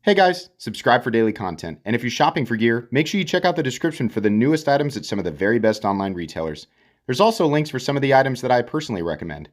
Hey guys, subscribe for daily content, and if you're shopping for gear, make sure you check out the description for the newest items at some of the very best online retailers. There's also links for some of the items that I personally recommend.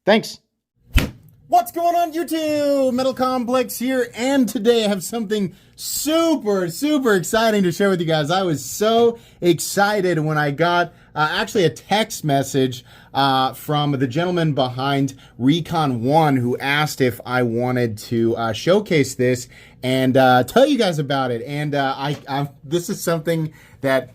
Thanks! What's going on YouTube? Metal Complex here, and today I have something super exciting to share with you guys. I was so excited when I got actually a text message from the gentleman behind Recon 1 who asked if I wanted to showcase this and tell you guys about it. And this is something that,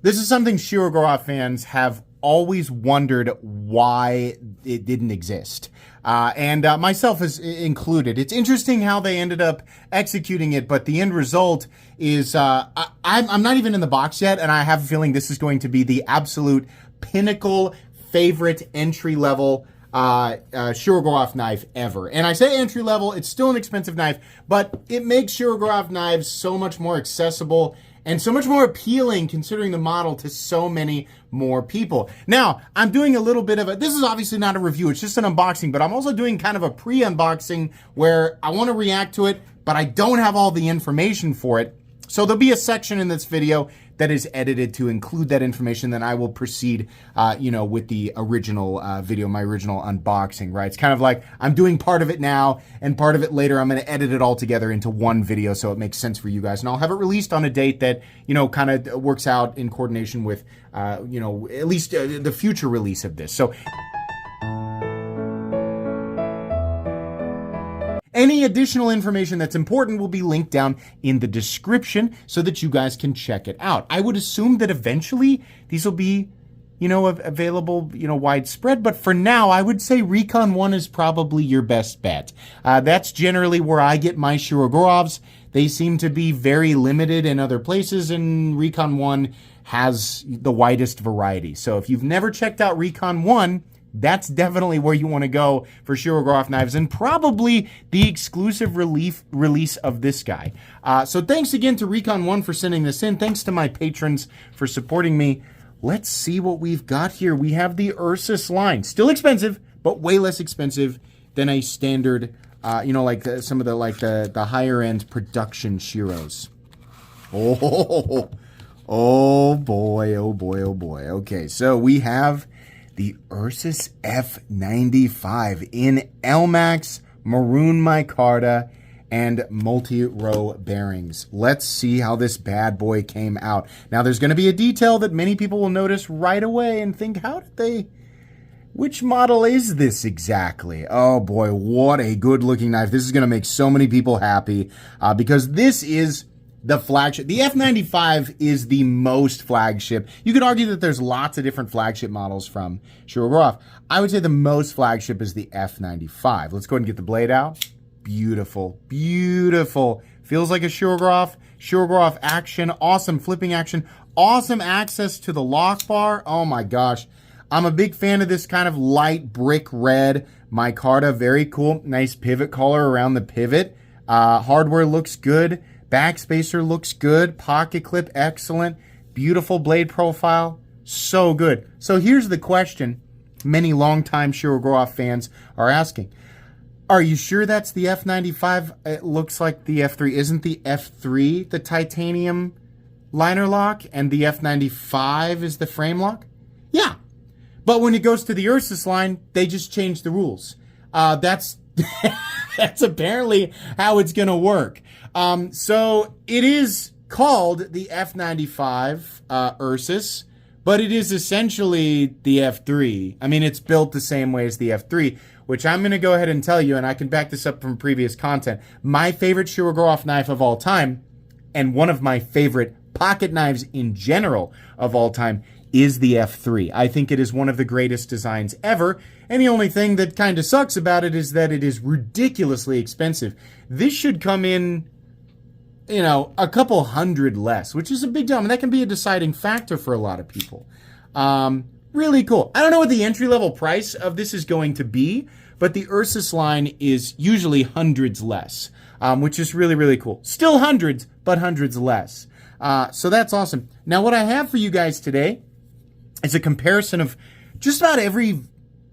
this is something Shirogorov fans have always wondered why it didn't exist. And myself is included. It's interesting how they ended up executing it, but the end result is I'm not even in the box yet, and I have a feeling this is going to be the absolute pinnacle favorite entry-level Shirogorov knife ever. And I say entry-level, it's still an expensive knife, but it makes Shirogorov knives so much more accessible and so much more appealing considering the model to so many more people. Now, I'm doing a little bit of this is obviously not a review, it's just an unboxing, but I'm also doing kind of a pre-unboxing where I want to react to it, but I don't have all the information for it. So there'll be a section in this video that is edited to include that information. Then I will proceed, with the original video, my original unboxing, right? It's kind of like I'm doing part of it now and part of it later. I'm going to edit it all together into one video so it makes sense for you guys. And I'll have it released on a date that, kind of works out in coordination with, at least the future release of this. So any additional information that's important will be linked down in the description so that you guys can check it out. I would assume that eventually these will be, available, widespread. But for now, I would say Recon 1 is probably your best bet. That's generally where I get my Shirogorovs. They seem to be very limited in other places, and Recon 1 has the widest variety. So if you've never checked out Recon 1, that's definitely where you want to go for Shirogorov knives, and probably the exclusive release of this guy. So thanks again to Recon 1 for sending this in. Thanks to my patrons for supporting me. Let's see what we've got here. We have the Ursus line. Still expensive, but way less expensive than a standard, some of the higher end production Shiros. Oh boy. Okay, so we have the Ursus F95 in Elmax, maroon micarta, and multi-row bearings. Let's see how this bad boy came out. Now, there's going to be a detail that many people will notice right away and think, which model is this exactly? Oh boy, what a good looking knife. This is going to make so many people happy because this is the flagship. The F95 is the most flagship. You could argue that there's lots of different flagship models from Shirogorov. I would say the most flagship is the F95. Let's go ahead and get the blade out. Beautiful. Feels like a Shirogorov action. Awesome flipping action. Awesome access to the lock bar. Oh my gosh. I'm a big fan of this kind of light brick red micarta. Very cool. Nice pivot collar around the pivot. Hardware looks good. Backspacer looks good. Pocket clip, excellent. Beautiful blade profile. So good. So here's the question many longtime Shirogorov fans are asking. Are you sure that's the F95? It looks like the F3. Isn't the F3 the titanium liner lock and the F95 is the frame lock? Yeah. But when it goes to the Ursus line, they just changed the rules. That's apparently how it's going to work. So it is called the F95 Ursus, but it is essentially the F3. I mean, it's built the same way as the F3, which I'm going to go ahead and tell you, and I can back this up from previous content. My favorite Shirogorov knife of all time, and one of my favorite pocket knives in general of all time, is the F3. I think it is one of the greatest designs ever, and the only thing that kind of sucks about it is that it is ridiculously expensive. This should come in, a couple hundred less, which is a big deal. I mean, that can be a deciding factor for a lot of people. Really cool. I don't know what the entry-level price of this is going to be, but the Ursus line is usually hundreds less, which is really cool. Still hundreds, but hundreds less. So that's awesome. Now, what I have for you guys today is a comparison of just about every,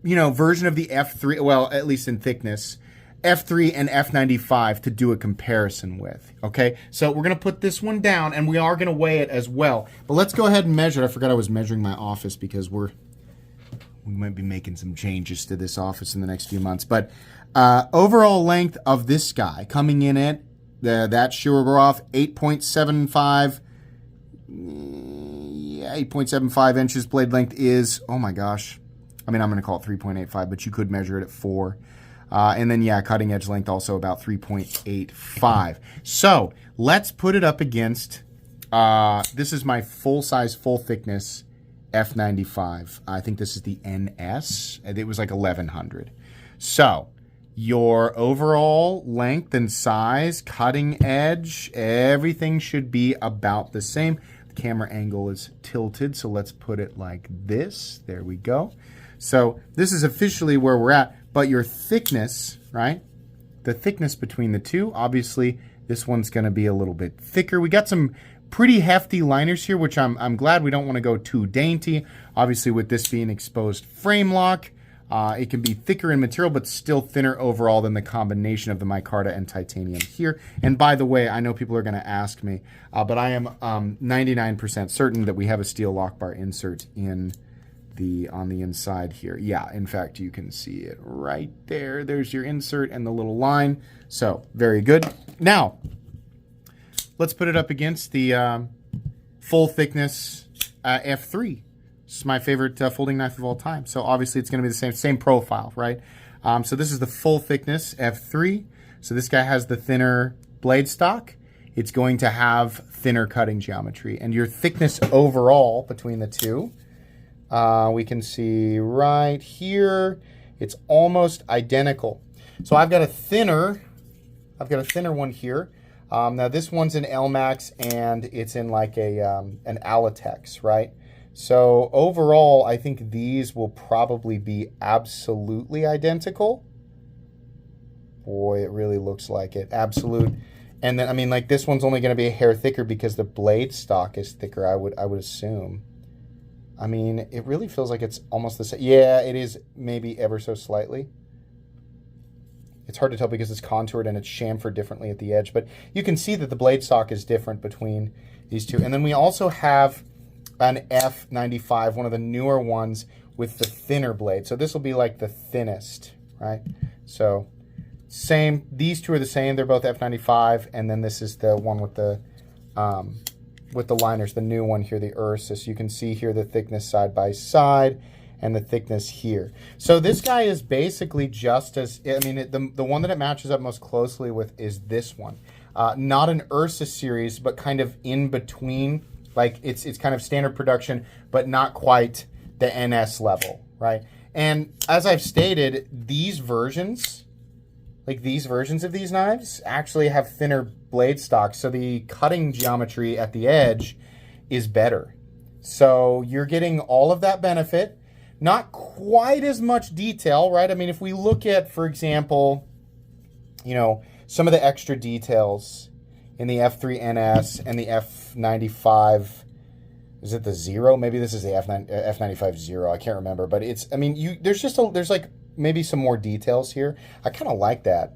version of the F3, well, at least in thickness, F3 and F95 to do a comparison with. Okay, so we're going to put this one down, and we are going to weigh it as well. But let's go ahead and measure it. I forgot I was measuring my office because we might be making some changes to this office in the next few months. But overall length of this guy coming in at that Shirogorov, 8.75. Yeah, 8.75 inches. Blade length is, oh my gosh. I mean, I'm going to call it 3.85, but you could measure it at 4. And then, yeah, cutting edge length also about 3.85. So let's put it up against, this is my full-size, full-thickness F95. I think this is the NS. It was like 1100. So your overall length and size, cutting edge, everything should be about the same. The camera angle is tilted, so let's put it like this. There we go. So this is officially where we're at. But your thickness, right? The thickness between the two, obviously this one's going to be a little bit thicker. We got some pretty hefty liners here, which I'm glad we don't want to go too dainty. Obviously, with this being exposed frame lock, it can be thicker in material, but still thinner overall than the combination of the micarta and titanium here. And by the way, I know people are going to ask me, but I am 99% certain that we have a steel lock bar insert on the inside here. Yeah, in fact, you can see it right there. There's your insert and the little line. So, very good. Now, let's put it up against the full thickness F3. This is my favorite folding knife of all time. So, obviously, it's going to be the same profile, right? So, this is the full thickness F3. So, this guy has the thinner blade stock. It's going to have thinner cutting geometry. And your thickness overall between the two, we can see right here, it's almost identical. So I've got a thinner one here. Now this one's in Elmax and it's in like an Alatex, right? So overall, I think these will probably be absolutely identical. Boy, it really looks like it. Absolute. And then, I mean, like this one's only going to be a hair thicker because the blade stock is thicker, I would assume. I mean, it really feels like it's almost the same. Yeah, it is maybe ever so slightly. It's hard to tell because it's contoured and it's chamfered differently at the edge. But you can see that the blade stock is different between these two. And then we also have an F95, one of the newer ones with the thinner blade. So this will be like the thinnest, right? So same. These two are the same. They're both F95. And then this is the one with the liners, the new one here, the Ursus. You can see here the thickness side by side and the thickness here. So this guy is basically just as, I mean, the one that it matches up most closely with is this one. Not an Ursus series, but kind of in between. Like it's kind of standard production, but not quite the NS level, right? And as I've stated, these versions, like these versions of these knives, actually have thinner blade stock, so the cutting geometry at the edge is better. So you're getting all of that benefit, not quite as much detail, right? I mean, if we look at, for example, you know, some of the extra details in the F3NS and the F95, is it the Zero? Maybe this is the F95 Zero. I can't remember, but it's, I mean, there's like maybe some more details here. I kind of like that,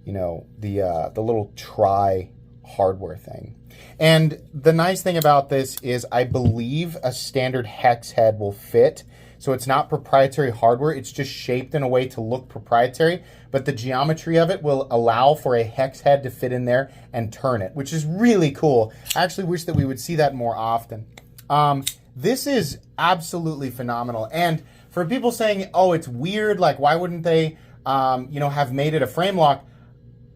you know, the little tri hardware thing. And the nice thing about this is I believe a standard hex head will fit. So it's not proprietary hardware. It's just shaped in a way to look proprietary, but the geometry of it will allow for a hex head to fit in there and turn it, which is really cool. I actually wish that we would see that more often. This is absolutely phenomenal. And for people saying, oh, it's weird, like why wouldn't they, you know, have made it a frame lock?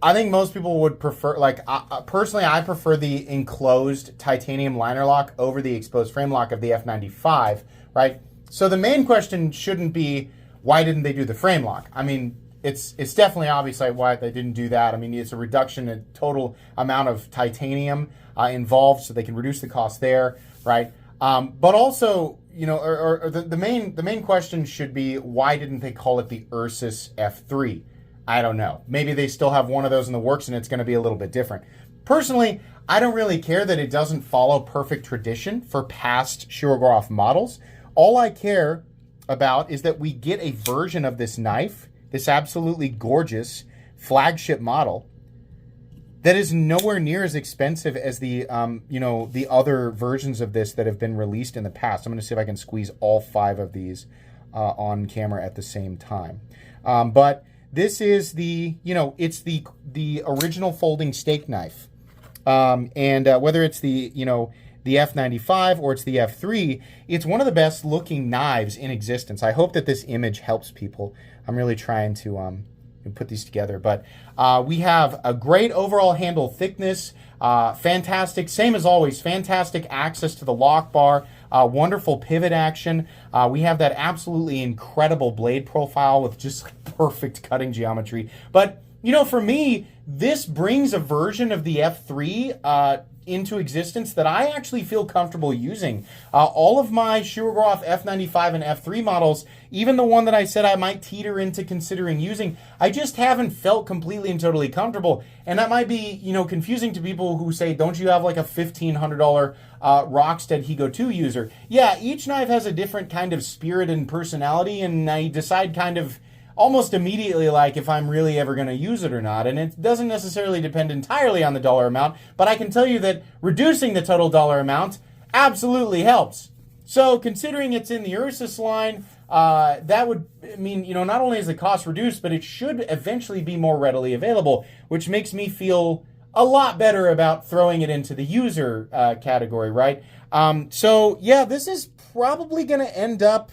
I think most people would prefer, like, personally, I prefer the enclosed titanium liner lock over the exposed frame lock of the F95, right? So the main question shouldn't be, why didn't they do the frame lock? I mean, it's definitely obvious like why they didn't do that. I mean, it's a reduction in total amount of titanium involved, so they can reduce the cost there, right? But also, you know, or the main question should be, why didn't they call it the Ursus F3? I don't know. Maybe they still have one of those in the works and it's going to be a little bit different. Personally, I don't really care that it doesn't follow perfect tradition for past Shirogorov models. All I care about is that we get a version of this knife, this absolutely gorgeous flagship model that is nowhere near as expensive as the the other versions of this that have been released in the past. I'm going to see if I can squeeze all 5 of these on camera at the same time. But this is it's the original folding steak knife. And whether it's the F95 or it's the F3, it's one of the best looking knives in existence. I hope that this image helps people. I'm really trying to put these together. But we have a great overall handle thickness, fantastic, same as always, fantastic access to the lock bar, wonderful pivot action. We have that absolutely incredible blade profile with just perfect cutting geometry. But for me, this brings a version of the F3 into existence that I actually feel comfortable using. All of my Shirogorov F95 and F3 models, even the one that I said I might teeter into considering using, I just haven't felt completely and totally comfortable. And that might be, confusing to people who say, don't you have like a $1,500 Rockstead Higo 2 user? Yeah, each knife has a different kind of spirit and personality, and I decide kind of almost immediately like if I'm really ever going to use it or not. And it doesn't necessarily depend entirely on the dollar amount, but I can tell you that reducing the total dollar amount absolutely helps. So considering it's in the Ursus line, that would mean, not only is the cost reduced, but it should eventually be more readily available, which makes me feel a lot better about throwing it into the user category, right? So yeah, this is probably going to end up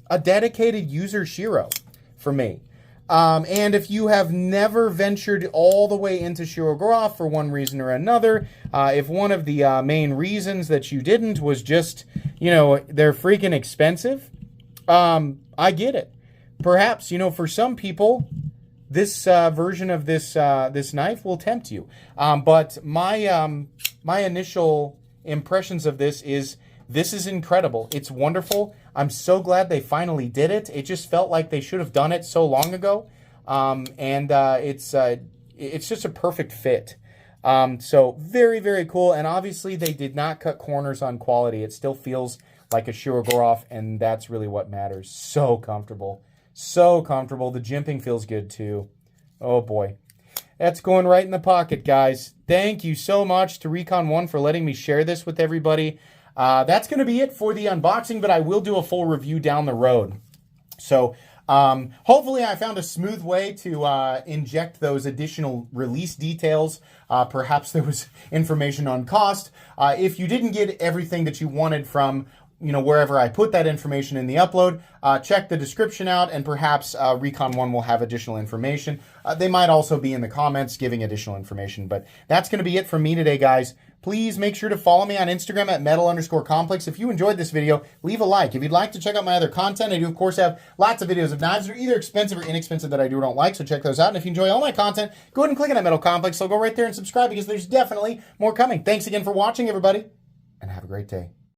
a dedicated user Shiro for me. And if you have never ventured all the way into Shirogorov for one reason or another, if one of the main reasons that you didn't was just, they're freaking expensive, I get it. Perhaps, for some people, this version of this knife will tempt you. But my initial impressions of this is incredible. It's wonderful. I'm so glad they finally did it. It just felt like they should have done it so long ago. It's just a perfect fit. So very, very cool. And obviously they did not cut corners on quality. It still feels like a Shirogorov, and that's really what matters. So comfortable. So comfortable. The jimping feels good too. Oh boy. That's going right in the pocket, guys. Thank you so much to Recon One for letting me share this with everybody. That's going to be it for the unboxing, but I will do a full review down the road. So hopefully I found a smooth way to inject those additional release details. Perhaps there was information on cost. If you didn't get everything that you wanted from wherever I put that information in the upload, check the description out, and perhaps Recon One will have additional information. They might also be in the comments giving additional information, but that's going to be it from me today, guys. Please make sure to follow me on Instagram at metal_complex. If you enjoyed this video, leave a like. If you'd like to check out my other content, I do, of course, have lots of videos of knives that are either expensive or inexpensive that I do or don't like, so check those out. And if you enjoy all my content, go ahead and click on that Metal Complex. So go right there and subscribe, because there's definitely more coming. Thanks again for watching, everybody, and have a great day.